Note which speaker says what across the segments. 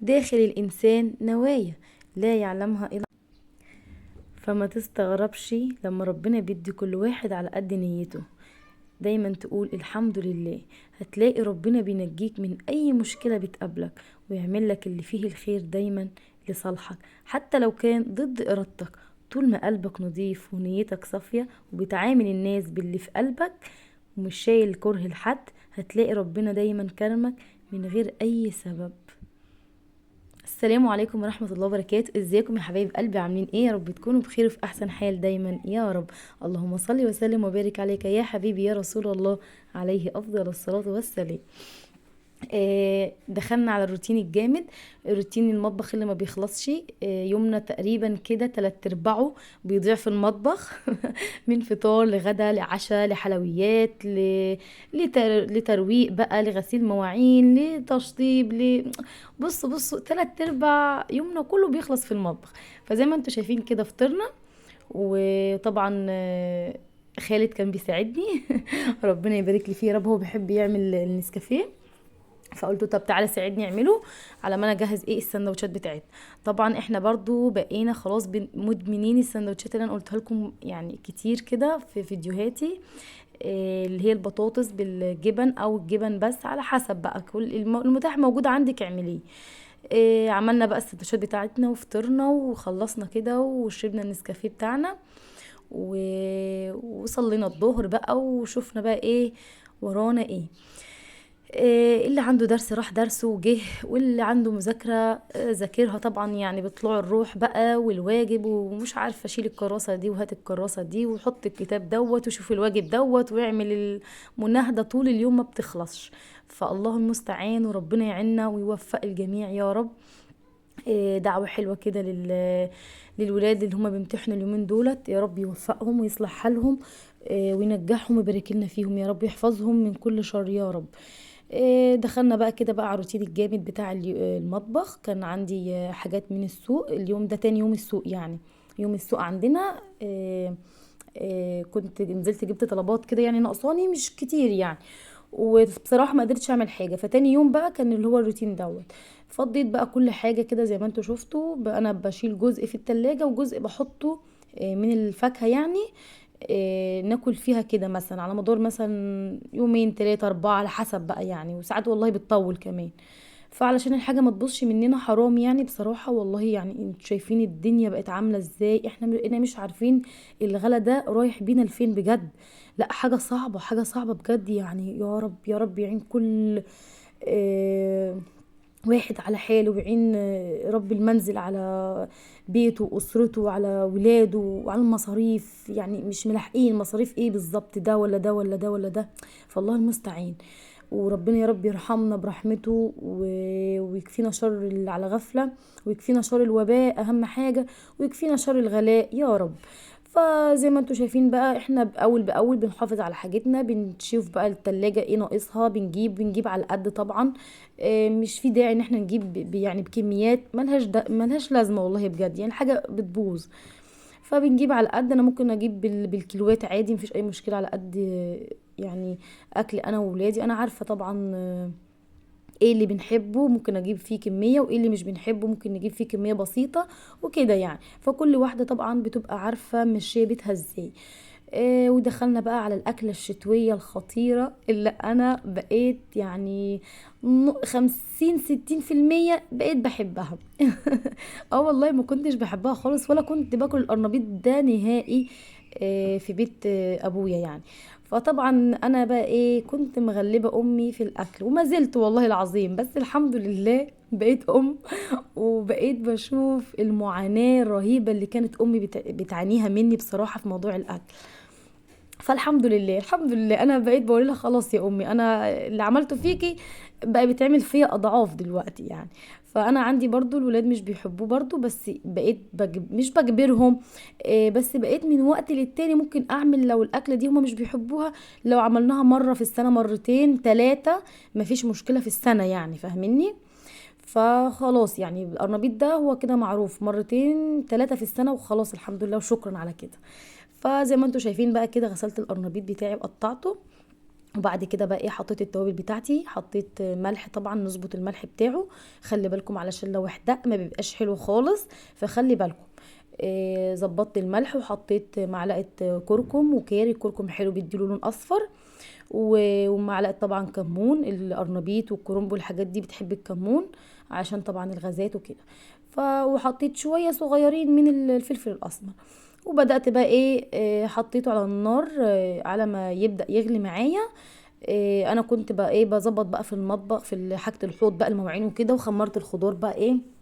Speaker 1: داخل الإنسان نوايا لا يعلمها إلا. فما تستغربش لما ربنا بيدي كل واحد على قد نيته. دايما تقول الحمد لله، هتلاقي ربنا بينجيك من أي مشكلة بتقابلك، ويعمل لك اللي فيه الخير دايما لصالحك، حتى لو كان ضد إرادتك. طول ما قلبك نظيف ونيتك صافية وبتعامل الناس باللي في قلبك ومش شايل كره لحد، هتلاقي ربنا دايما كرمك من غير أي سبب. السلام عليكم ورحمة الله وبركاته. ازيكم يا حبايب قلبي؟ عاملين ايه؟ يا رب تكونوا بخير وفي احسن حال دايما يا رب. اللهم صل وسلم وبارك عليك يا حبيبي يا رسول الله، عليه افضل الصلاة والسلام. دخلنا على الروتين الجامد، روتين المطبخ اللي ما بيخلصش. يومنا تقريبا كده 3/4 بيضيع في المطبخ. من فطار لغدا لعشاء لحلويات لترويق بقى، لغسيل مواعين، لتشطيب، بصوا 3/4 يومنا كله بيخلص في المطبخ. فزي ما انتوا شايفين كده فطرنا، وطبعا خالد كان بيساعدني. ربنا يبارك لي فيه يا رب، هو بيحب يعمل النسكافيه. فقلت له طب تعالى ساعدني اعمله على ما انا اجهز ايه السندوتشات بتاعتنا. طبعا احنا برضو بقينا خلاص مدمنين السندوتشات اللي انا قلتها لكم يعني كتير كده في فيديوهاتي. اللي هي البطاطس بالجبن او الجبن بس، على حسب بقى كل المتاح موجود عندك اعمليه. عملنا بقى السندوتشات بتاعتنا وفطرنا وخلصنا كده وشربنا النسكافيه بتاعنا وصلينا الظهر بقى وشوفنا بقى ايه ورانا ايه. اللي عنده درس راح درسه وجه، واللي عنده مذاكرة ذاكرها طبعا، يعني بطلوع الروح بقى والواجب، ومش عارفة اشيل الكراسة دي وهات الكراسة دي وحط الكتاب دوت وشوف الواجب دوت ويعمل المناهدة طول اليوم ما بتخلصش. فالله المستعان، وربنا يعيننا ويوفق الجميع يا رب. دعوة حلوة كده للولاد اللي هما بيمتحنوا اليومين دولت، يا رب يوفقهم ويصلح حالهم وينجحهم ويبارك لنا فيهم يا رب، يحفظهم من كل شر يا رب. دخلنا بقى كده بقى على الروتين الجامد بتاع المطبخ. كان عندي حاجات من السوق اليوم ده، تاني يوم السوق يعني. يوم السوق عندنا كنت نزلت جبت طلبات كده يعني ناقصاني مش كتير يعني، وبصراحه ما قدرتش اعمل حاجه. فتاني يوم بقى كان اللي هو الروتين دوت. فضيت بقى كل حاجه كده زي ما انتوا شفتوا بقى، انا بشيل جزء في التلاجة وجزء بحطه من الفاكهه يعني. ناكل فيها كده مثلا على مدار مثلا يومين 3 4 على حسب بقى يعني، وساعات والله بتطول كمان. فعلشان الحاجه ما تبوظش مننا حرام يعني بصراحه والله. يعني انتوا شايفين الدنيا بقت عامله ازاي، احنا بقينا مش عارفين الغلا ده رايح بينا لفين بجد. لا حاجه صعبه، حاجه صعبه بجد يعني. يا رب يا رب يعين كل آه، واحد على حاله، ويعين رب المنزل على بيته واسرته وعلى ولاده وعلى المصاريف. يعني مش ملاحقين مصاريف ايه بالظبط، ده ولا ده ولا ده ولا ده. فالله المستعان. وربنا يا رب يرحمنا برحمته ويكفينا شر اللي على غفلة، ويكفينا شر الوباء اهم حاجة، ويكفينا شر الغلاء يا رب. فزي ما انتوا شايفين بقى احنا باول باول بنحافظ على حاجتنا، بنشوف بقى التلاجة ايه ناقصها، بنجيب على قد طبعا. مش في داعي ان احنا نجيب يعني بكميات ملهاش لازمة والله بجد، يعني حاجة بتبوظ. فبنجيب على قد، انا ممكن اجيب بالكيلوات عادي مفيش اي مشكلة، على قد يعني اكل انا وولادي. انا عارفة طبعا ايه اللي بنحبه ممكن اجيب فيه كمية، وايه اللي مش بنحبه ممكن نجيب فيه كمية بسيطة وكده يعني. فكل واحدة طبعا بتبقى عارفة ماشية بيتها ازاي. ودخلنا بقى على الأكلة الشتوية الخطيرة اللي أنا بقيت يعني 50 60% بقيت بحبها. اه والله ما كنتش بحبها خالص، ولا كنت باكل القرنبيط ده نهائي في بيت أبويا يعني. فطبعا انا بقى ايه، كنت مغلبة امي في الاكل وما زلت والله العظيم، بس الحمد لله بقيت ام. وبقيت بشوف المعاناة الرهيبة اللي كانت امي بتعانيها مني بصراحة في موضوع الاكل. فالحمد لله الحمد لله انا بقيت بقول لها خلاص يا امي، انا اللي عملته فيكي بقى بيتعمل فيا اضعاف دلوقتي يعني. فانا عندي برضو الولاد مش بيحبوه برضو، بس بقيت مش بجبرهم. بس بقيت من وقت للتاني ممكن اعمل لو الاكله دي هما مش بيحبوها، لو عملناها مره في السنه مرتين ثلاثه مفيش مشكله في السنه يعني، فاهميني؟ فخلاص يعني القرنبيط ده هو كده معروف مرتين ثلاثة في السنة وخلاص، الحمد لله وشكرا على كده. فزي ما انتوا شايفين بقى كده غسلت القرنبيط بتاعي وقطعته وبعد كده بقى ايه حطيت التوابل بتاعتي، حطيت ملح طبعا نظبط الملح بتاعه، خلي بالكم علشان لو احدق ما بيبقاش حلو خالص، فخلي بالكم. ظبطت الملح وحطيت معلقه كركم وكاري، الكركم حلو بيديله لون اصفر، ومعلقه طبعا كمون، القرنبيط والكرنب والحاجات دي بتحب الكمون عشان طبعا الغازات وكده. وحطيت شويه صغيرين من الفلفل الاسمر، وبدات بقى ايه حطيته على النار على ما يبدا يغلي معايا. انا كنت بقى ايه بظبط بقى في المطبخ في حاجه الحوض بقى المواعين وكده، وخمرت الخضار بقى ايه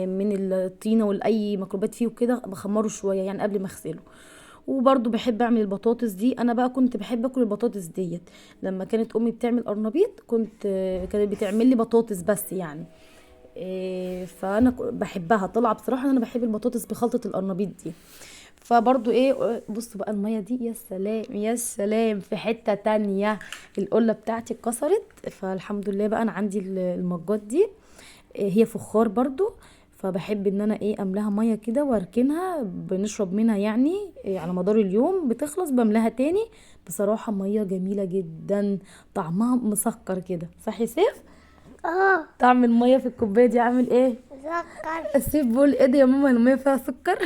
Speaker 1: من الطينه والاي ميكروبات فيه وكده بخمره شويه يعني قبل ما اغسله. وبرضو بحب اعمل البطاطس دي، انا بقى كنت بحب اكل البطاطس ديت لما كانت امي بتعمل قرنبيط، كانت بتعمل لي بطاطس بس يعني. فانا بحبها طلع بصراحه، انا بحب البطاطس بخلطه القرنبيط دي. فبرضو ايه بصوا بقى المية دي، يا سلام يا سلام في حتة تانية. القلة بتاعتي اتكسرت، فالحمد لله بقى انا عندي المجات دي، هي فخار برضو، فبحب ان انا ايه املاها ميه كده واركنها بنشرب منها يعني على مدار اليوم، بتخلص بملاها تاني. بصراحة ميه جميلة جدا، طعمها مسكر كده، صح يا سيف؟
Speaker 2: اه.
Speaker 1: طعم الميه في الكوبايه دي عامل ايه؟
Speaker 2: مسكر.
Speaker 1: السيف بيقول ايه ده يا ماما الميه فيها سكر.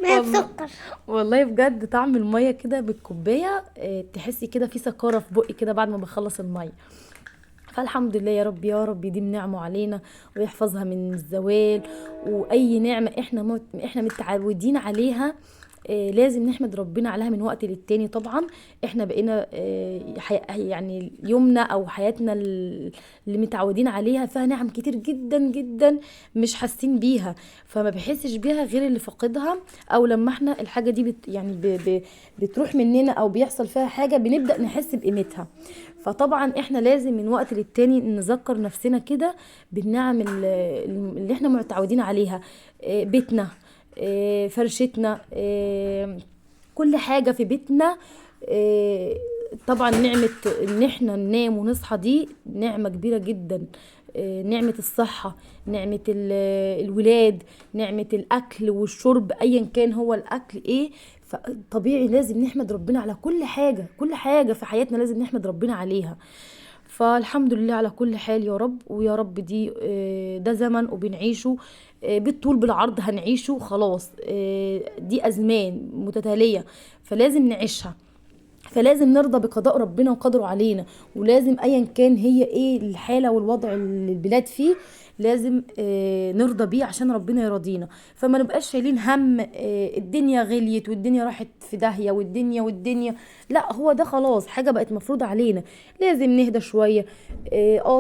Speaker 2: ما
Speaker 1: والله،
Speaker 2: بسكر.
Speaker 1: والله بجد طعم الميه كده بالكوبايه تحسي كده في سكاره في بقي كده بعد ما بخلص الميه. فالحمد لله يا رب يا رب يديم نعمه علينا ويحفظها من الزوال. واي نعمه احنا متعودين عليها لازم نحمد ربنا عليها من وقت للتاني طبعا. احنا بقينا يعني يومنا او حياتنا اللي متعودين عليها فيها نعم كتير جدا جدا، مش حاسين بيها، فما بحسش بيها غير اللي فاقدها. او لما احنا الحاجه دي يعني بتروح مننا او بيحصل فيها حاجه بنبدا نحس بقيمتها. فطبعا احنا لازم من وقت للتاني نذكر نفسنا كده بالنعم اللي احنا متعودين عليها، بيتنا، فرشتنا، كل حاجة في بيتنا. آه، طبعا نعمة ان احنا ننام ونصحى دي نعمة كبيرة جدا، نعمة الصحة، نعمة الولاد، نعمة الأكل والشرب أيا كان هو الأكل إيه. فطبيعي لازم نحمد ربنا على كل حاجة، كل حاجة في حياتنا لازم نحمد ربنا عليها. فالحمد لله على كل حال يا رب، ويا رب دي ده زمن وبنعيشه بالطول بالعرض هنعيشه خلاص، دي أزمان متتالية فلازم نعيشها. فلازم نرضى بقضاء ربنا وقدره علينا، ولازم ايا كان هي ايه الحاله والوضع اللي البلاد فيه لازم نرضى بيه عشان ربنا يرضينا. فما نبقاش شايلين هم الدنيا غليت والدنيا راحت في داهيه والدنيا، لا هو ده خلاص حاجه بقت مفروضه علينا، لازم نهدى شويه.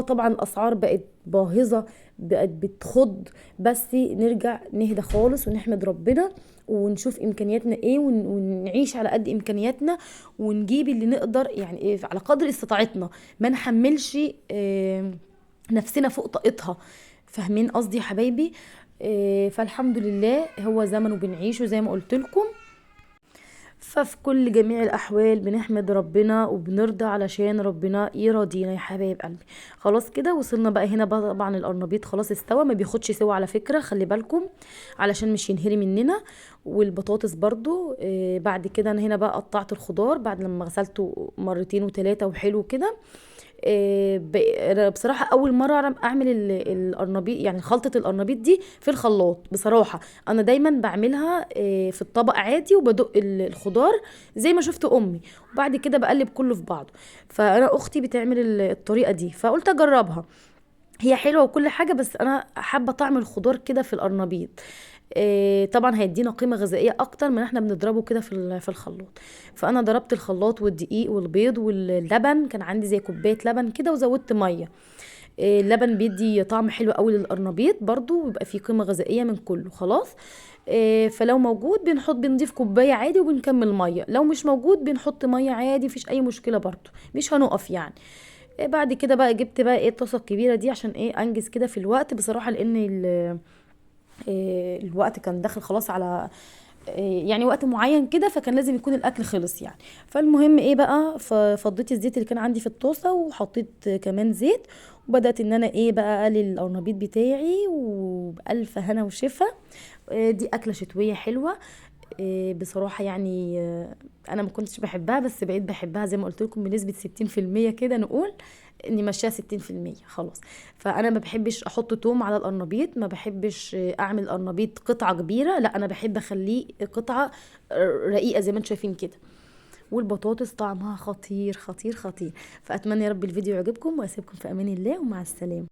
Speaker 1: طبعا الاسعار بقت باهظه، بقت بتخض، بس نرجع نهدى خالص ونحمد ربنا ونشوف امكانياتنا ايه ونعيش على قد امكانياتنا، ونجيب اللي نقدر يعني إيه على قدر استطاعتنا، ما نحملش نفسنا فوق طاقتها. فاهمين قصدي يا حبايبي؟ فالحمد لله هو زمن وبنعيشه زي ما قلت لكم. ففي كل جميع الأحوال بنحمد ربنا وبنرضى علشان ربنا يراضينا يا حبايب قلبي. خلاص كده وصلنا بقى هنا بقى، طبعا القرنبيط خلاص استوى، ما بياخدش سوا على فكرة خلي بالكم علشان مش ينهري مننا. والبطاطس برضو بعد كده انا هنا بقى قطعت الخضار بعد لما غسلته مرتين وثلاثة وحلو كده. أنا بصراحة أول مرة أعمل القرنبيط يعني خلطة القرنبيط دي في الخلاط بصراحة. أنا دايما بعملها في الطبق عادي وبدق الخضار زي ما شفت أمي، وبعد كده بقلب كله في بعضه. فأنا أختي بتعمل الطريقة دي فقلت أجربها، هي حلوة وكل حاجة بس أنا حابة طعم الخضار كده في القرنبيط. طبعا هيدينا قيمة غذائية اكتر من احنا بنضربه كده في الخلاط. فانا ضربت الخلاط والدقيق والبيض واللبن، كان عندي زي كوباية لبن كده وزودت مية. اللبن بيدي طعم حلو قوي للقرنبيط برضو ويبقى فيه قيمة غذائية من كله خلاص. فلو موجود بنضيف كوباية عادي وبنكمل مية، لو مش موجود بنحط مية عادي مفيش اي مشكلة برضو مش هنقف يعني. بعد كده بقى جبت بقى ايه الطاسة الكبيرة دي عشان ايه انجز كده في الوقت بصراحة، لان الوقت كان داخل خلاص على يعني وقت معين كده، فكان لازم يكون الاكل خلص يعني. فالمهم ايه بقى ففضيت الزيت اللي كان عندي في الطاسه وحطيت كمان زيت، وبدات ان انا ايه بقى اقلي القرنبيط بتاعي وبالف هنا وشفا. دي اكله شتويه حلوه، بصراحة يعني انا ما كنتش بحبها، بس بقيت بحبها زي ما قلت لكم بنسبة 60% كده، نقول نمشيها 60% خلاص. فانا ما بحبش احط توم على القرنبيط، ما بحبش اعمل قرنبيط قطعة كبيرة، لا انا بحب اخليه قطعة رقيقة زي ما انتم شايفين كده. والبطاطس طعمها خطير خطير خطير. فاتمنى يا رب الفيديو يعجبكم، واسيبكم في امان الله، ومع السلامة.